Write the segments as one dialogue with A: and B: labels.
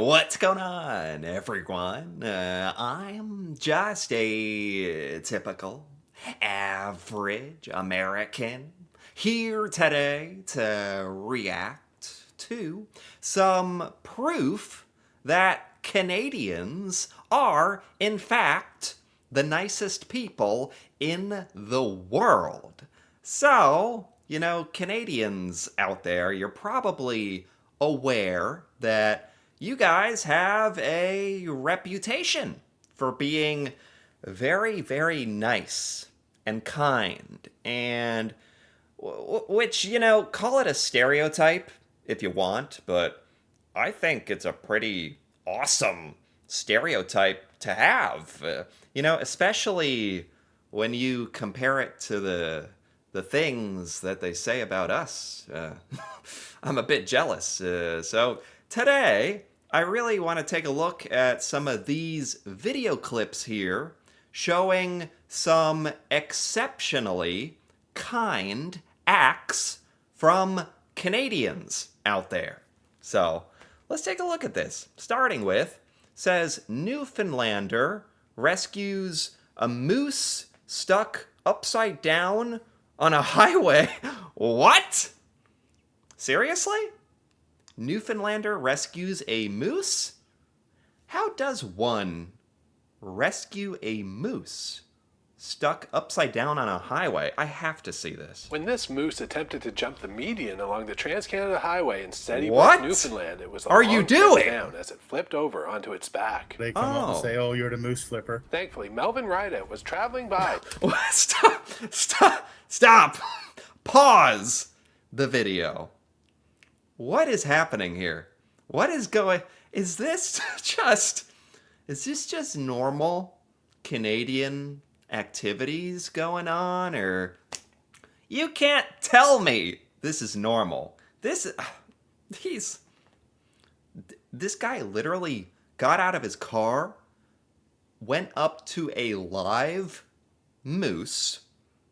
A: What's going on, everyone? I'm just a typical, average American here today to react to some proof that Canadians are, in fact, the nicest people in the world. So, Canadians out there, you're probably aware that you guys have a reputation for being very, very nice and kind. And which, call it a stereotype if you want, but I think it's a pretty awesome stereotype to have. Especially when you compare it to the things that they say about us. I'm a bit jealous. So today, I really want to take a look at some of these video clips here showing some exceptionally kind acts from Canadians out there. So let's take a look at this. Starting with, says Newfoundlander rescues a moose stuck upside down on a highway. What? Seriously? Newfoundlander rescues a moose? How does one rescue a moose stuck upside down on a highway? I have to see this.
B: When this moose attempted to jump the median along the Trans-Canada Highway in Steady
A: What
B: Newfoundland, it was a
A: are you
B: long trip
A: doing?
B: down as it flipped over onto its back.
C: They come up and say, "Oh, you're the moose flipper."
B: Thankfully, Melvin Rideout was traveling by.
A: Stop! Pause the video. What is happening here? What is going? Is this just normal Canadian activities going on, or you can't tell me this is normal? This guy literally got out of his car, went up to a live moose,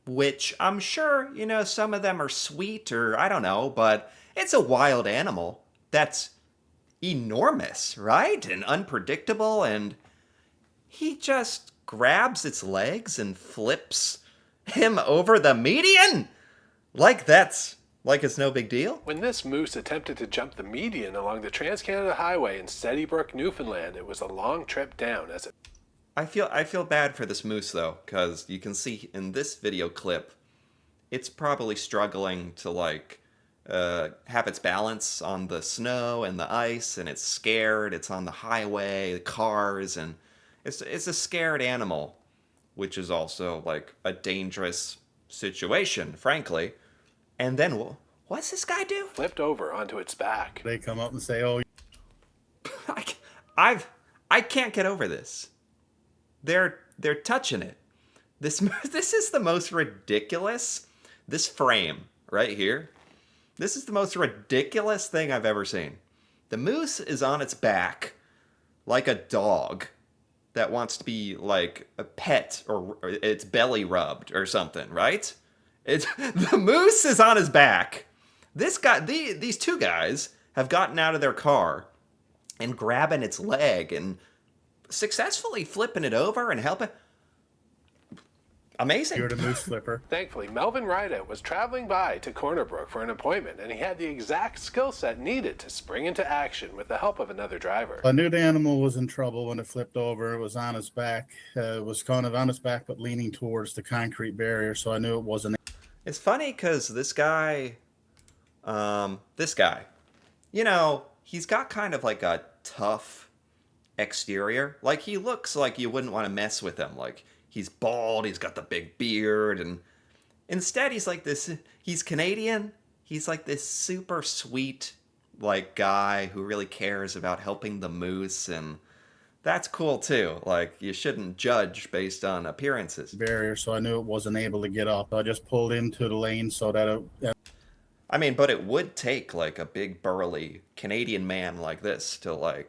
A: which I'm sure, some of them are sweet or I don't know, but it's a wild animal that's enormous, right? And unpredictable, and he just grabs its legs and flips him over the median? Like it's no big deal?
B: When this moose attempted to jump the median along the Trans-Canada Highway in Steadybrook, Newfoundland, it was a long trip down as it...
A: I feel bad for this moose, though, because you can see in this video clip, it's probably struggling to, have its balance on the snow and the ice, and it's scared. It's on the highway, the cars, and it's a scared animal, which is also, a dangerous situation, frankly. And then, what's this guy do?
B: Flipped over onto its back.
C: They come up and say, "Oh."
A: I can't get over this. They're touching it. This is the most ridiculous. This frame right here. This is the most ridiculous thing I've ever seen. The moose is on its back like a dog that wants to be like a pet, or its belly rubbed or something, right? The moose is on his back. These two guys have gotten out of their car and grabbing its leg and successfully flipping it over and helping. Amazing.
C: You're the moose flipper.
B: Thankfully, Melvin Rideout was traveling by to Corner Brook for an appointment, and he had the exact skill set needed to spring into action with the help of another driver.
C: I knew the animal was in trouble when it flipped over. It was on its back. It was kind of on its back, but leaning towards the concrete barrier, so I knew it wasn't.
A: It's funny because this guy, he's got kind of like a tough exterior. Like, he looks like you wouldn't want to mess with him. Like, he's bald, he's got the big beard, and instead he's Canadian. He's like this super sweet, guy who really cares about helping the moose, and that's cool too. You shouldn't judge based on appearances.
C: Barrier, so I knew it wasn't able to get up. I just pulled into the lane so that it...
A: but it would take a big burly Canadian man like this to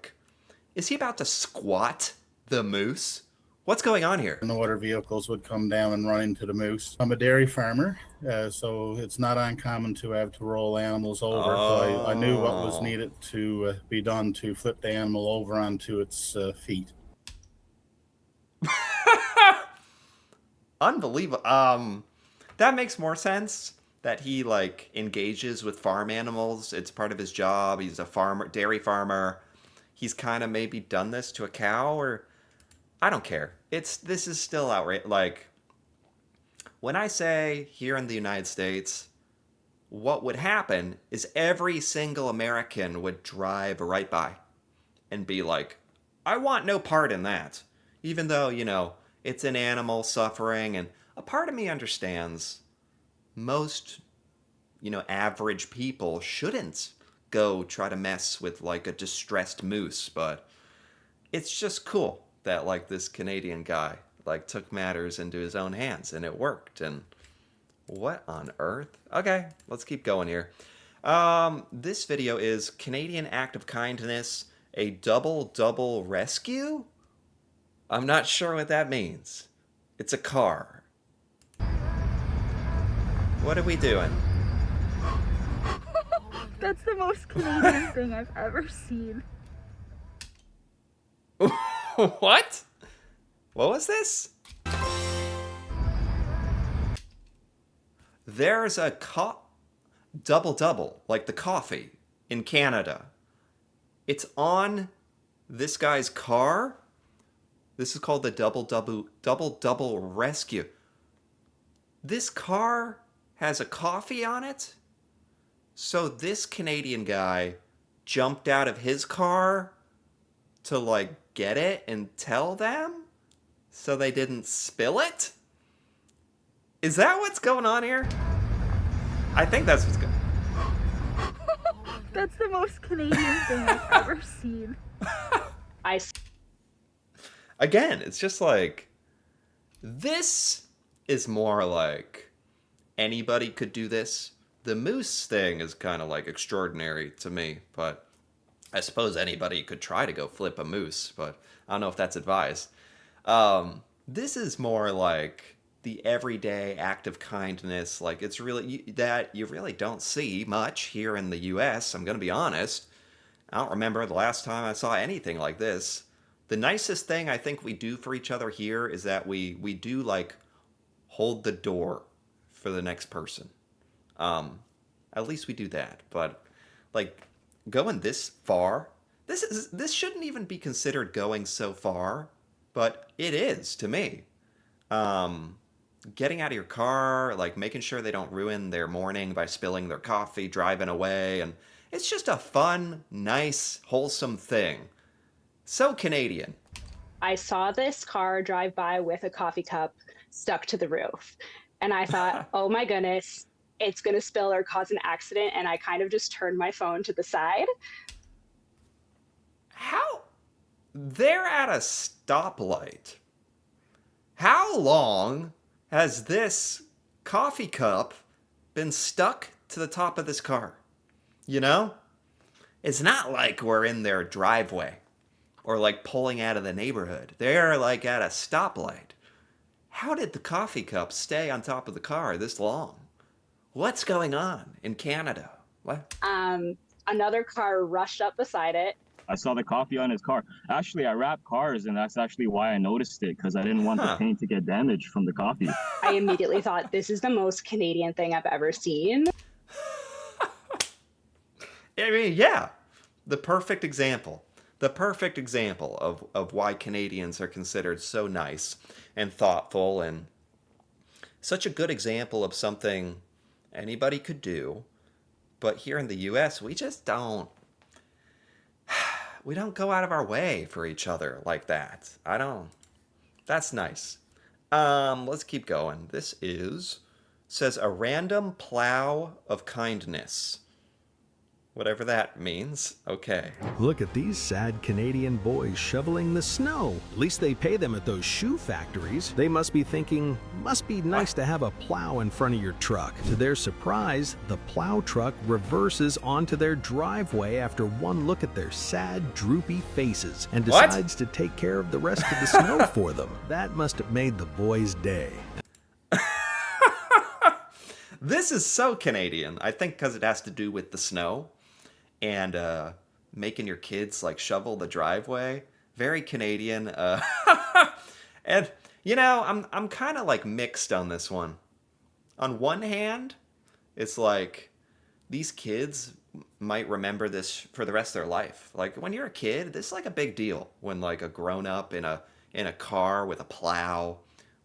A: is he about to squat the moose? What's going on here?
C: No other vehicles would come down and run into the moose. I'm a dairy farmer, so it's not uncommon to have to roll animals over. So I knew what was needed to be done to flip the animal over onto its feet.
A: Unbelievable. That makes more sense that he like engages with farm animals. It's part of his job. He's a farmer, dairy farmer. He's kind of maybe done this to a cow, or I don't care. This is still outrageous. Like, when I say here in the United States, what would happen is every single American would drive right by and be like, I want no part in that. Even though, it's an animal suffering, and a part of me understands most, average people shouldn't go try to mess with like a distressed moose, but it's just cool that like this Canadian guy like took matters into his own hands and it worked. And what on earth? Okay, let's keep going here. This video is Canadian Act of Kindness, a double rescue? I'm not sure what that means. It's a car. What are we doing?
D: That's the most Canadian thing I've ever seen.
A: What? What was this? There's a double, like the coffee in Canada. It's on this guy's car. This is called the double rescue. This car has a coffee on it. So this Canadian guy jumped out of his car to like get it and tell them so they didn't spill it? Is that what's going on here? I think that's what's going on.
D: That's the most Canadian thing I've ever seen.
A: Again, it's just like, this is more like anybody could do this. The moose thing is kind of like extraordinary to me, but I suppose anybody could try to go flip a moose, but I don't know if that's advised. This is more like the everyday act of kindness. Like, it's really that you really don't see much here in the US. I'm going to be honest. I don't remember the last time I saw anything like this. The nicest thing I think we do for each other here is that we do like hold the door for the next person. At least we do that. But like going this far, this shouldn't even be considered going so far, but it is to me. Getting out of your car, like making sure they don't ruin their morning by spilling their coffee, driving away, and it's just a fun, nice, wholesome thing. So Canadian.
E: I saw this car drive by with a coffee cup stuck to the roof. And I thought, oh my goodness, it's going to spill or cause an accident. And I kind of just turned my phone to the side.
A: How? They're at a stoplight. How long has this coffee cup been stuck to the top of this car? You know? It's not like we're in their driveway or like pulling out of the neighborhood. They're like at a stoplight. How did the coffee cup stay on top of the car this long? What's going on in Canada? What?
E: Another car rushed up beside it.
F: I saw the coffee on his car. Actually, I wrap cars, and that's actually why I noticed it, because I didn't want the paint to get damaged from the coffee.
E: I immediately thought, this is the most Canadian thing I've ever seen.
A: I mean, yeah, the perfect example. The perfect example of why Canadians are considered so nice and thoughtful, and such a good example of something anybody could do. But here in the US, we just don't. We don't go out of our way for each other like that. I don't. That's nice. Let's keep going. This says a random plow of kindness. Whatever that means. Okay.
G: Look at these sad Canadian boys shoveling the snow. At least they pay them at those shoe factories. They must be thinking, must be nice to have a plow in front of your truck. To their surprise, the plow truck reverses onto their driveway after one look at their sad, droopy faces and decides to take care of the rest of the snow for them. That must have made the boys' day.
A: This is so Canadian. I think because it has to do with the snow and making your kids like shovel the driveway. Very Canadian. And you know, I'm kind of like mixed on this one. On one hand, it's like these kids might remember this for the rest of their life. Like when you're a kid, this is like a big deal when like a grown up in a car with a plow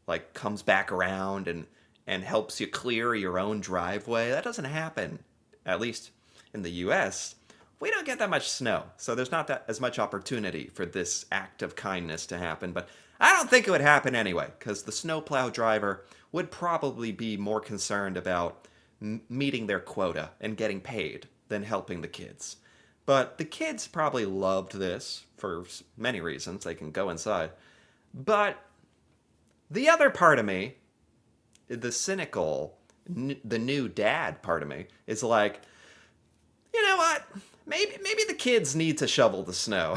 A: like comes back around and helps you clear your own driveway. That doesn't happen, at least in the US. We don't get that much snow, so there's not that as much opportunity for this act of kindness to happen. But I don't think it would happen anyway, because the snowplow driver would probably be more concerned about meeting their quota and getting paid than helping the kids. But the kids probably loved this for many reasons. They can go inside. But the other part of me, the cynical, the new dad part of me, is like, you know what? Maybe the kids need to shovel the snow.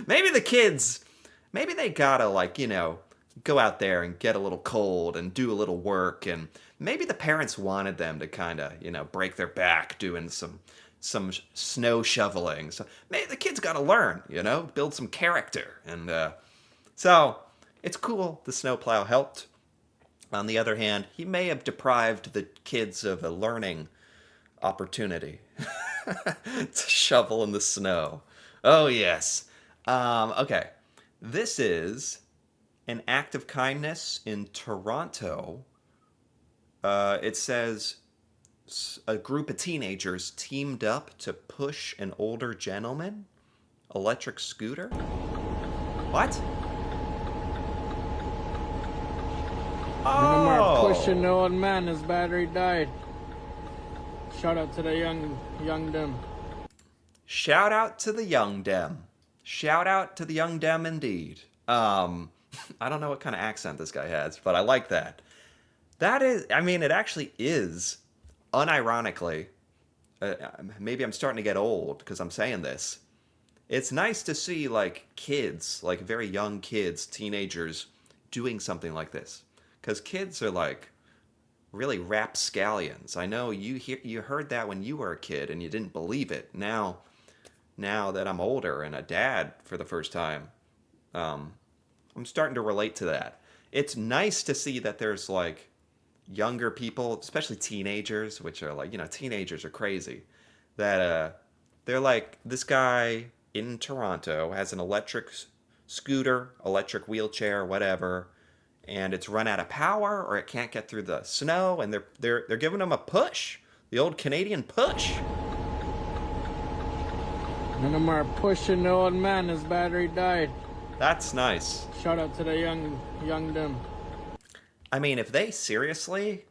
A: Maybe the kids, maybe they gotta like, you know, go out there and get a little cold and do a little work, and maybe the parents wanted them to kind of, you know, break their back doing some snow shoveling. So maybe the kids gotta learn, you know, build some character, and so it's cool the snowplow helped. On the other hand, he may have deprived the kids of a learning opportunity to shovel in the snow. Oh, yes. Okay. This is an act of kindness in Toronto. It says a group of teenagers teamed up to push an older gentleman electric scooter. What?
H: Remember pushing the old man, his battery died. Shout out to the young dem.
A: Shout out to the young dem. Shout out to the young dem indeed. I don't know what kind of accent this guy has, but I like that. That is, I mean, it actually is, unironically, maybe I'm starting to get old because I'm saying this. It's nice to see like kids, like very young kids, teenagers, doing something like this. Because kids are like really rapscallions. I know you heard that when you were a kid and you didn't believe it. Now that I'm older and a dad for the first time, I'm starting to relate to that. It's nice to see that there's like younger people, especially teenagers, which are like, you know, teenagers are crazy. That they're like, this guy in Toronto has an electric scooter, electric wheelchair, whatever, and it's run out of power or it can't get through the snow, and they're giving him a push, the old Canadian push.
H: No more pushing the old man, his battery died.
A: That's nice.
H: Shout out to the young dem.
A: I mean, if they seriously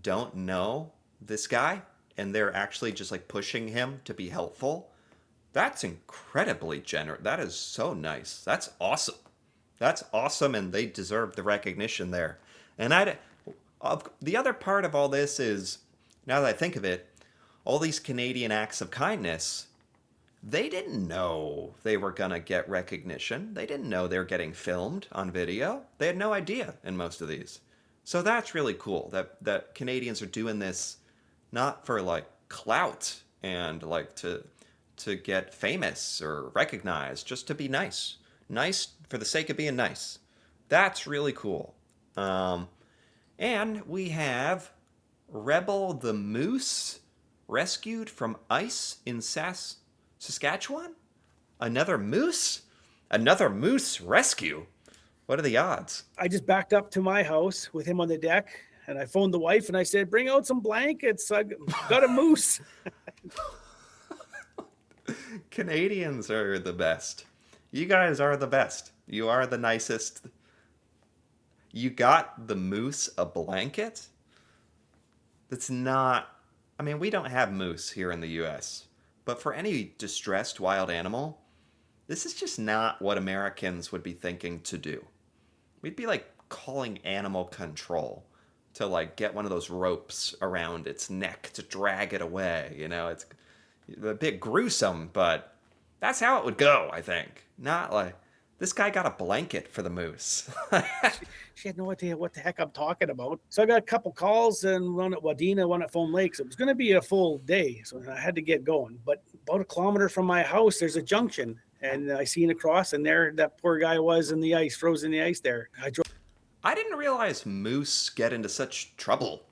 A: don't know this guy and they're actually just like pushing him to be helpful, that's incredibly generous. That is so nice. That's awesome. That's awesome, and they deserve the recognition there. And the other part of all this is, now that I think of it, all these Canadian acts of kindness, they didn't know they were going to get recognition. They didn't know they were getting filmed on video. They had no idea in most of these. So that's really cool that Canadians are doing this not for like clout and like to get famous or recognized, just to be nice. Nice for the sake of being nice. That's really cool. And we have Rebel the Moose rescued from ice in Saskatchewan? Another moose? Another moose rescue? What are the odds?
I: I just backed up to my house with him on the deck, and I phoned the wife and I said, bring out some blankets. I got a moose.
A: Canadians are the best. You guys are the best. You are the nicest. You got the moose a blanket? That's not I mean, we don't have moose here in the US, but for any distressed wild animal, this is just not what Americans would be thinking to do. We'd be like calling animal control to like get one of those ropes around its neck to drag it away. You know, it's a bit gruesome, but that's how it would go, I think. Not like this guy got a blanket for the moose.
I: She had no idea what the heck I'm talking about. So I got a couple calls, and one at Wadena, one at Foam Lakes. It was going to be a full day, so I had to get going. But about a kilometer from my house, there's a junction, and I seen across, and there that poor guy was in the ice, frozen in the ice there. I drove.
A: I didn't realize moose get into such trouble.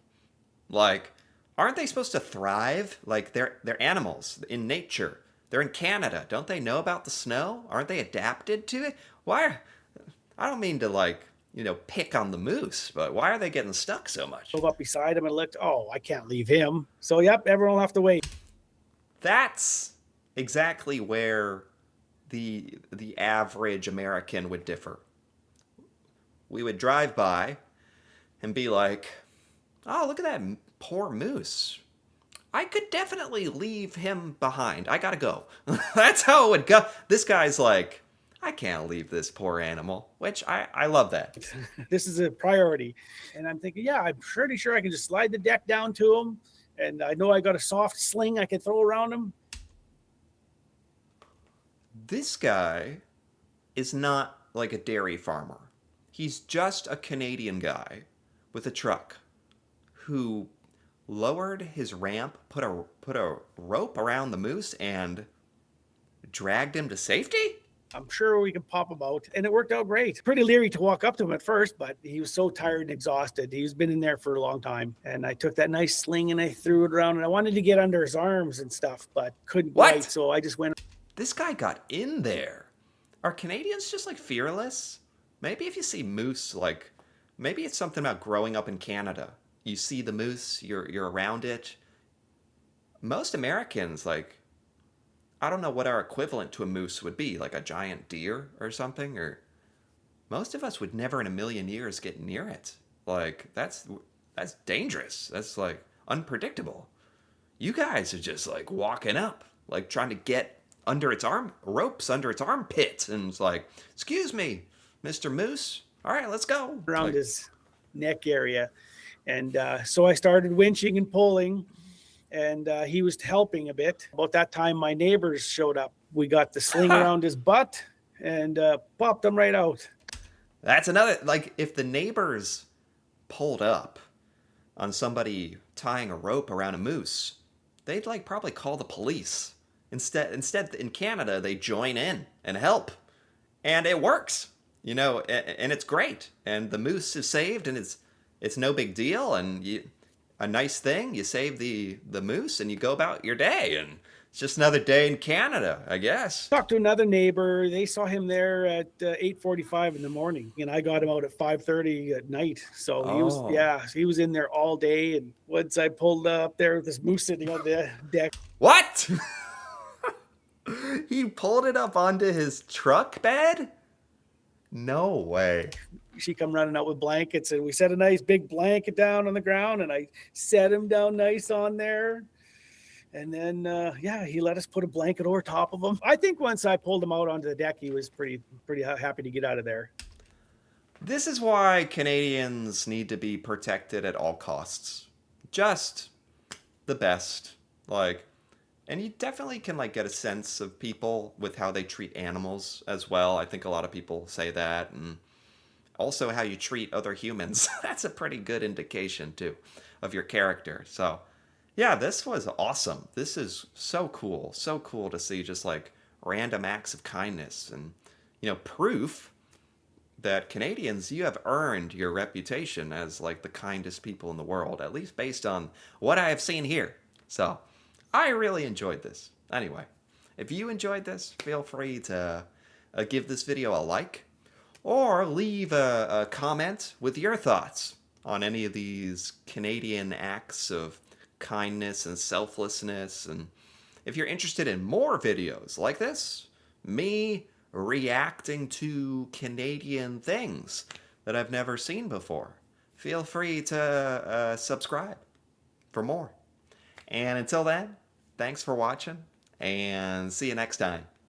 A: Like, aren't they supposed to thrive? Like they're animals in nature. They're in Canada. Don't they know about the snow? Aren't they adapted to it? Why? I don't mean to like, pick on the moose, but why are they getting stuck so much?
I: Up beside him and looked, oh, I can't leave him. So, yep, everyone will have to wait.
A: That's exactly where the average American would differ. We would drive by and be like, oh, look at that poor moose. I could definitely leave him behind. I gotta go. That's how it would go. This guy's like, I can't leave this poor animal, which I love that.
I: This is a priority. And I'm thinking, yeah, I'm pretty sure I can just slide the deck down to him. And I know I got a soft sling I can throw around him.
A: This guy is not like a dairy farmer. He's just a Canadian guy with a truck who lowered his ramp, put a rope around the moose, and dragged him to safety?
I: I'm sure we can pop him out. And it worked out great. Pretty leery to walk up to him at first, but he was so tired and exhausted. He's been in there for a long time. And I took that nice sling and I threw it around, and I wanted to get under his arms and stuff, but couldn't quite. So I just went.
A: This guy got in there. Are Canadians just like fearless? Maybe if you see moose, like, maybe it's something about growing up in Canada. You see the moose, you're around it. Most Americans, like, I don't know what our equivalent to a moose would be, like a giant deer or something, or most of us would never in a million years get near it. Like, that's dangerous. That's like unpredictable. You guys are just like walking up, like trying to get under its ropes under its armpit, and it's like, excuse me, Mr. Moose. All right, let's go.
I: Around
A: like,
I: his neck area. And so I started winching and pulling, and he was helping a bit. About that time, my neighbors showed up. We got the sling around his butt and popped him right out.
A: That's another, like, if the neighbors pulled up on somebody tying a rope around a moose, they'd like probably call the police. Instead, in Canada, they join in and help, and it works, and it's great. And the moose is saved, and it's no big deal, and a nice thing. You save the moose, and you go about your day, and it's just another day in Canada, I guess.
I: Talked to another neighbor. They saw him there at 8:45 in the morning, and I got him out at 5:30 at night. So he was in there all day. And once I pulled up there with this moose sitting on the deck.
A: What? He pulled it up onto his truck bed? No way.
I: She come running out with blankets, and we set a nice big blanket down on the ground, and I set him down nice on there. And then, he let us put a blanket over top of him. I think once I pulled him out onto the deck, he was pretty happy to get out of there.
A: This is why Canadians need to be protected at all costs. Just the best. And you definitely can get a sense of people with how they treat animals as well. I think a lot of people say that. And also how you treat other humans. That's a pretty good indication, too, of your character. So, yeah, this was awesome. This is so cool. So cool to see just random acts of kindness and, proof that Canadians, you have earned your reputation as the kindest people in the world, at least based on what I have seen here. So I really enjoyed this. Anyway, if you enjoyed this, feel free to give this video a like or leave a comment with your thoughts on any of these Canadian acts of kindness and selflessness. And if you're interested in more videos like this, me reacting to Canadian things that I've never seen before, feel free to subscribe for more. And until then, thanks for watching, and see you next time.